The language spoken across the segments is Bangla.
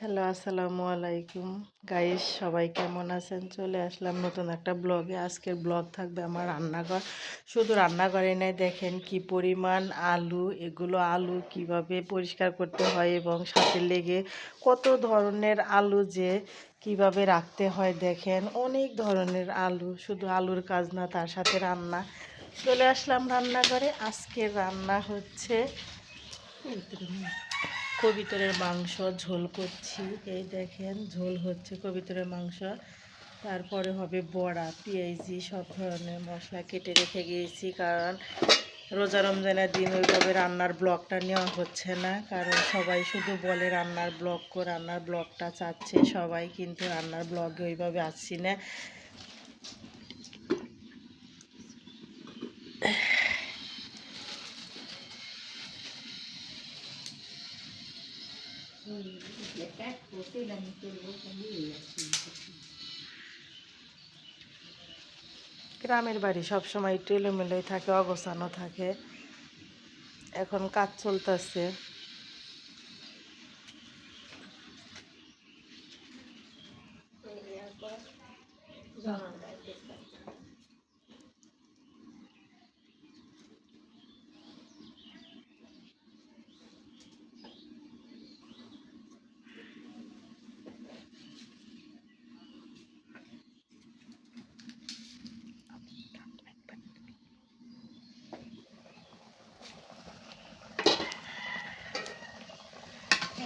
হ্যালো, আসসালামু আলাইকুম গাইস, সবাই কেমন আছেন? চলে আসলাম নতুন একটা ব্লগে। আজকের ব্লগ থাকবে আমার রান্নাঘর। শুধু রান্নাঘরে নাই, দেখেন কি পরিমাণ আলু। এগুলো আলু কিভাবে পরিষ্কার করতে হয় এবং সাথে লেগে কত ধরনের আলু যে কিভাবে রাখতে হয়, দেখেন অনেক ধরনের আলু। শুধু আলুর কাজ না, তার সাথে রান্না। চলে আসলাম রান্নাঘরে। আজকের রান্না হচ্ছে কবিতরের মাংস ঝোল করছি। এই দেখেন ঝোল হচ্ছে কবিতরের মাংস। তারপরে হবে বড়া, পেঁয়াজি, সব ধরনের মশলা কেটে রেখে গিয়েছি, কারণ রোজা রমজানের দিন ওইভাবে রান্নার ব্লগটা নেওয়া হচ্ছে না, কারণ সবাই শুধু বলে রান্নার ব্লগ কর, রান্নার ব্লগটা চাচ্ছে সবাই, কিন্তু রান্নার ব্লগে ওইভাবে আসছি না। গ্রামের বাড়ি সবসময় একটু এলোমেলোই থাকে, অগোছানো থাকে। এখন কাজ চলতেছে।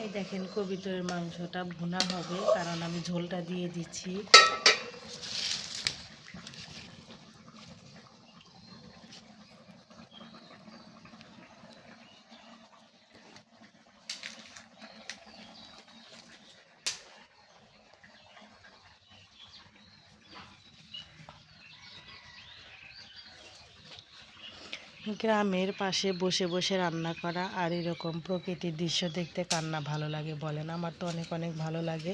এই দেখেন কবিতরের মাংসটা ভুনা হবে, কারণ আমি ঝোলটা দিয়ে দিচ্ছি। গ্রামের পাশে বসে বসে রান্না করা আর এরকম প্রকৃতির দৃশ্য দেখতে কার না ভালো লাগে বলেন? আমার তো অনেক অনেক ভালো লাগে।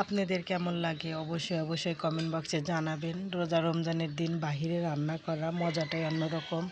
আপনাদের কেমন লাগে অবশ্যই অবশ্যই কমেন্ট বক্সে জানাবেন। রোজা রমজানের দিন বাহিরে রান্না করা মজাটাই অন্যরকম।